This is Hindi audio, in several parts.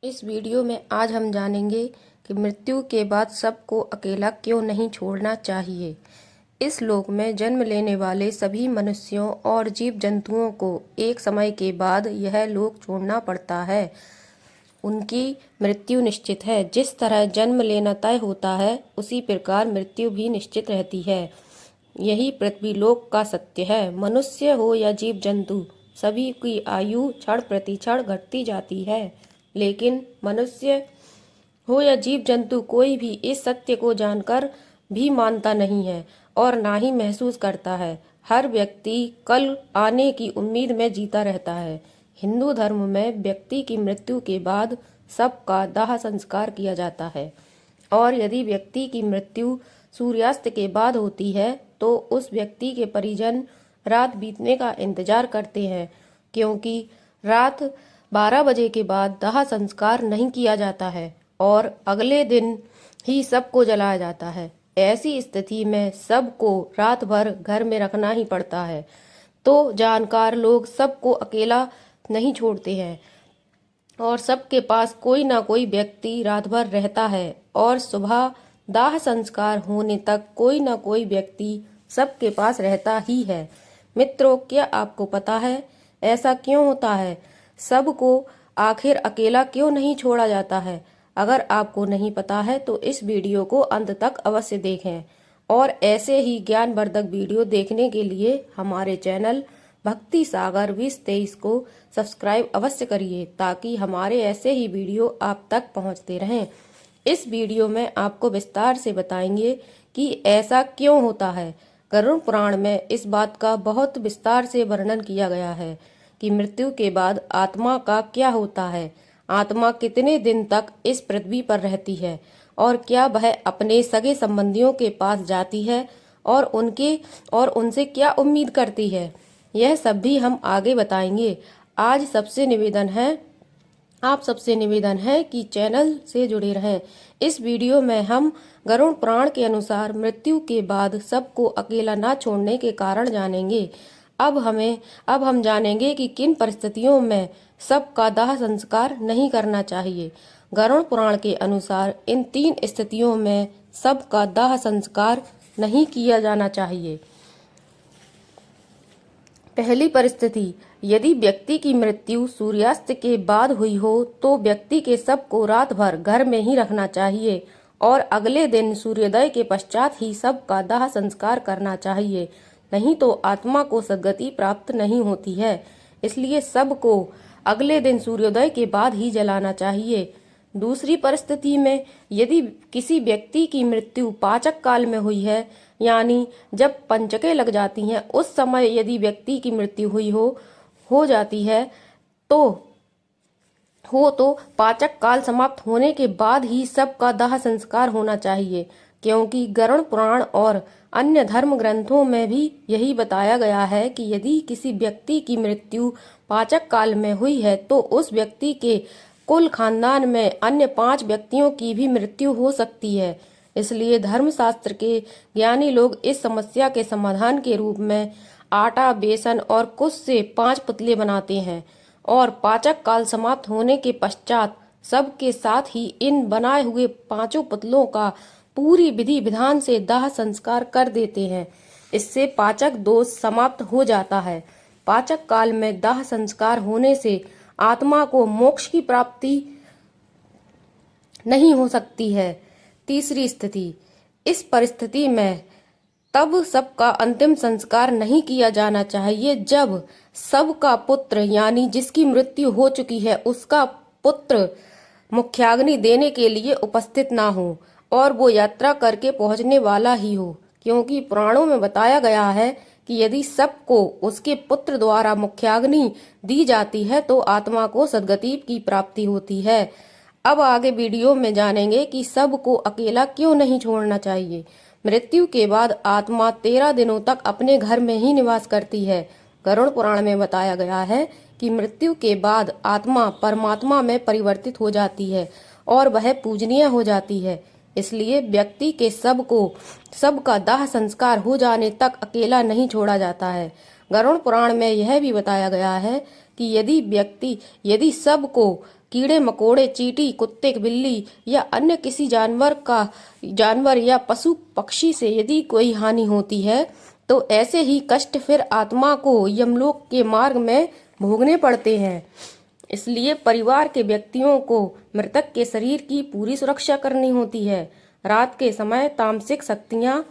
इस वीडियो में आज हम जानेंगे कि मृत्यु के बाद सबको अकेला क्यों नहीं छोड़ना चाहिए। इस लोक में जन्म लेने वाले सभी मनुष्यों और जीव जंतुओं को एक समय के बाद यह लोक छोड़ना पड़ता है। उनकी मृत्यु निश्चित है। जिस तरह जन्म लेना तय होता है, उसी प्रकार मृत्यु भी निश्चित रहती है। यही पृथ्वी लोक का सत्य है। मनुष्य हो या जीव जंतु, सभी की आयु क्षण प्रति क्षण घटती जाती है, लेकिन मनुष्य हो या जीव जंतु, कोई भी इस सत्य को जानकर भी मानता नहीं है और ना ही महसूस करता है। हर व्यक्ति कल आने की उम्मीद में जीता रहता है। हिंदू धर्म में व्यक्ति की मृत्यु के बाद सबका दाह संस्कार किया जाता है, और यदि व्यक्ति की मृत्यु सूर्यास्त के बाद होती है तो उस व्यक्ति के परिजन रात बीतने का इंतजार करते हैं, क्योंकि रात 12 बजे के बाद दाह संस्कार नहीं किया जाता है और अगले दिन ही सबको जलाया जाता है। ऐसी स्थिति में सबको रात भर घर में रखना ही पड़ता है। तो जानकार लोग सबको अकेला नहीं छोड़ते हैं और सबके पास कोई ना कोई व्यक्ति रात भर रहता है, और सुबह दाह संस्कार होने तक कोई ना कोई व्यक्ति सबके पास रहता ही है। मित्रों, क्या आपको पता है ऐसा क्यों होता है? सबको आखिर अकेला क्यों नहीं छोड़ा जाता है? अगर आपको नहीं पता है तो इस वीडियो को अंत तक अवश्य देखें, और ऐसे ही ज्ञानवर्धक वीडियो देखने के लिए हमारे चैनल भक्ति सागर 2023 को सब्सक्राइब अवश्य करिए, ताकि हमारे ऐसे ही वीडियो आप तक पहुंचते रहें। इस वीडियो में आपको विस्तार से बताएंगे कि ऐसा क्यों होता है। गरुड़ पुराण में इस बात का बहुत विस्तार से वर्णन किया गया है कि मृत्यु के बाद आत्मा का क्या होता है, आत्मा कितने दिन तक इस पृथ्वी पर रहती है, और क्या वह अपने सगे संबंधियों के पास जाती है और उनसे क्या उम्मीद करती है। यह सब भी हम आगे बताएंगे। आज आप सबसे निवेदन है कि चैनल से जुड़े रहें। इस वीडियो में हम गरुड़ पुराण के अनुसार मृत्यु के बाद सबको अकेला न छोड़ने के कारण जानेंगे। अब हम जानेंगे कि किन परिस्थितियों में सबका दाह संस्कार नहीं करना चाहिए। गरुड़ पुराण के अनुसार इन 3 स्थितियों में सबका दाह संस्कार नहीं किया जाना चाहिए। पहली परिस्थिति, यदि व्यक्ति की मृत्यु सूर्यास्त के बाद हुई हो तो व्यक्ति के शव को रात भर घर में ही रखना चाहिए और अगले दिन सूर्योदय के पश्चात ही शव का दाह संस्कार करना चाहिए। नहीं तो आत्मा को सद्गति प्राप्त नहीं होती है। इसलिए शव को अगले दिन सूर्योदय के बाद ही जलाना चाहिए। दूसरी परिस्थिति में, यदि किसी व्यक्ति की मृत्यु पाचक काल में हुई है, यानी जब पंचकें लग जाती हैं, उस समय यदि व्यक्ति की मृत्यु हो जाती है तो पाचक काल समाप्त होने के बाद ही सबका दाह संस्कार होना चाहिए, क्योंकि गरुड़ पुराण और अन्य धर्म ग्रंथों में भी यही बताया गया है कि यदि किसी व्यक्ति की मृत्यु पाचक काल में हुई है तो उस व्यक्ति के कुल खानदान में अन्य 5 व्यक्तियों की भी मृत्यु हो सकती है। इसलिए धर्मशास्त्र के ज्ञानी लोग इस समस्या के समाधान के रूप में आटा, बेसन और कुश से 5 पुतले बनाते हैं और पाचक काल समाप्त होने के पश्चात सबके साथ ही इन बनाए हुए 5 पुतलों का पूरी विधि विधान से दाह संस्कार कर देते हैं। इससे पाचक दोष समाप्त हो जाता है। पाचक काल में दाह संस्कार होने से आत्मा को मोक्ष की प्राप्ति नहीं हो सकती है। तीसरी स्थिति, इस परिस्थिति में तब सबका अंतिम संस्कार नहीं किया जाना चाहिए जब सबका पुत्र, यानी जिसकी मृत्यु हो चुकी है, उसका पुत्र मुख्याग्नि देने के लिए उपस्थित ना हो और वो यात्रा करके पहुंचने वाला ही हो, क्योंकि पुराणों में बताया गया है कि यदि सबको उसके पुत्र द्वारा मुख्याग्नि दी जाती है तो आत्मा को सद्गति की प्राप्ति होती है। अब आगे वीडियो में जानेंगे कि सबको अकेला क्यों नहीं छोड़ना चाहिए। मृत्यु के बाद आत्मा 13 दिनों तक अपने घर में ही निवास करती है। गरुड़ पुराण में बताया गया है कि मृत्यु के बाद आत्मा परमात्मा में परिवर्तित हो जाती है और वह पूजनीय हो जाती है। इसलिए व्यक्ति के शव का दाह संस्कार हो जाने तक अकेला नहीं छोड़ा जाता है। गरुड़ पुराण में यह भी बताया गया है कि यदि शव को कीड़े मकोड़े, चींटी, कुत्ते, बिल्ली या अन्य किसी जानवर या पशु पक्षी से यदि कोई हानि होती है तो ऐसे ही कष्ट फिर आत्मा को यमलोक के मार्ग में भोगने पड़ते हैं। इसलिए परिवार के व्यक्तियों को मृतक के शरीर की पूरी सुरक्षा करनी होती है। रात के समय तामसिक शक्तियां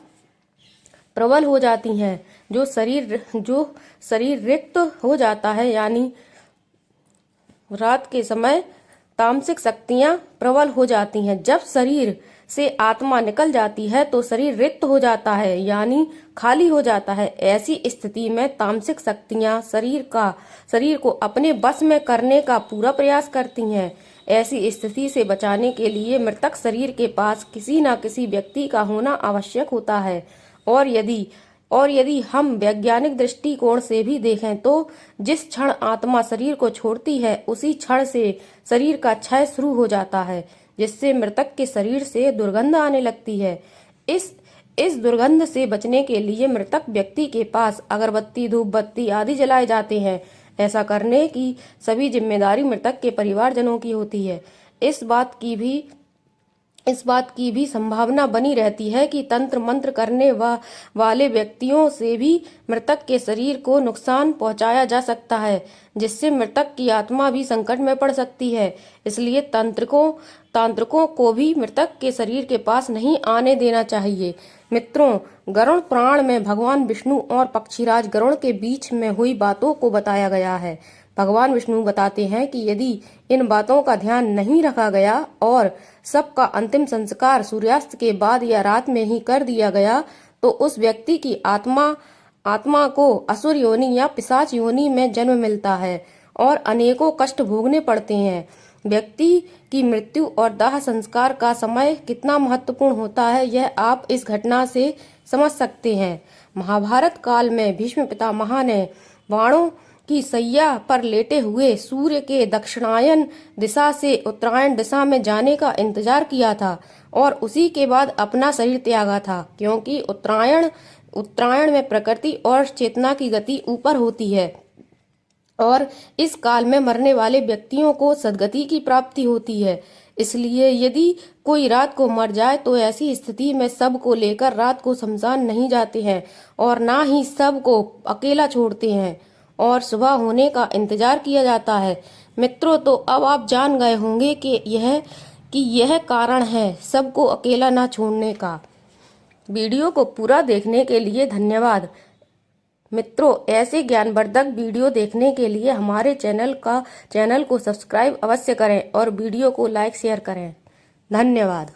प्रबल हो जाती हैं। जो शरीर रिक्त हो जाता है, यानी रात के समय तामसिक शक्तियां प्रबल हो जाती हैं। जब शरीर से आत्मा निकल जाती है तो शरीर रिक्त हो जाता है, यानी खाली हो जाता है। ऐसी स्थिति में तामसिक शक्तियां शरीर को अपने बस में करने का पूरा प्रयास करती हैं। ऐसी स्थिति से बचाने के लिए मृतक शरीर के पास किसी न किसी व्यक्ति का होना आवश्यक होता है। और यदि हम वैज्ञानिक दृष्टिकोण से भी देखें तो जिस क्षण आत्मा शरीर को छोड़ती है उसी क्षण से शरीर का क्षय शुरू हो जाता है, जिससे मृतक के शरीर से दुर्गंध आने लगती है। इस दुर्गंध से बचने के लिए मृतक व्यक्ति के पास अगरबत्ती, धूप बत्ती आदि जलाए जाते हैं। ऐसा करने की सभी जिम्मेदारी मृतक के परिवारजनों की होती है। इस बात की भी संभावना बनी रहती है कि तंत्र मंत्र करने वाले व्यक्तियों से भी मृतक के शरीर को नुकसान पहुंचाया जा सकता है, जिससे मृतक की आत्मा भी संकट में पड़ सकती है। इसलिए तांत्रिकों को भी मृतक के शरीर के पास नहीं आने देना चाहिए। मित्रों, गरुड़ पुराण में भगवान विष्णु और पक्षीराज गरुड़ के बीच में हुई बातों को बताया गया है। भगवान विष्णु बताते हैं कि यदि इन बातों का ध्यान नहीं रखा गया और सबका अंतिम संस्कार सूर्यास्त के बाद या रात में ही कर दिया गया तो उस व्यक्ति की आत्मा को असुर योनि या पिशाच योनि में जन्म मिलता है और अनेकों कष्ट भोगने पड़ते हैं। व्यक्ति की मृत्यु और दाह संस्कार का समय कितना महत्वपूर्ण होता है, यह आप इस घटना से समझ सकते हैं। महाभारत काल में भीष्म पितामह ने बाणों की सैया पर लेटे हुए सूर्य के दक्षिणायन दिशा से उत्तरायण दिशा में जाने का इंतजार किया था और उसी के बाद अपना शरीर त्यागा था, क्योंकि उत्तरायण में प्रकृति और चेतना की गति ऊपर होती है और इस काल में मरने वाले व्यक्तियों को सद्गति की प्राप्ति होती है। इसलिए यदि कोई रात को मर जाए तो ऐसी स्थिति में सब को लेकर रात को शमशान नहीं जाते हैं और ना ही सब को अकेला छोड़ते हैं और सुबह होने का इंतजार किया जाता है। मित्रों, तो अब आप जान गए होंगे कि यह कारण है सबको अकेला ना छोड़ने का। वीडियो को पूरा देखने के लिए धन्यवाद। मित्रों, ऐसे ज्ञानवर्धक वीडियो देखने के लिए हमारे चैनल को सब्सक्राइब अवश्य करें और वीडियो को लाइक शेयर करें। धन्यवाद।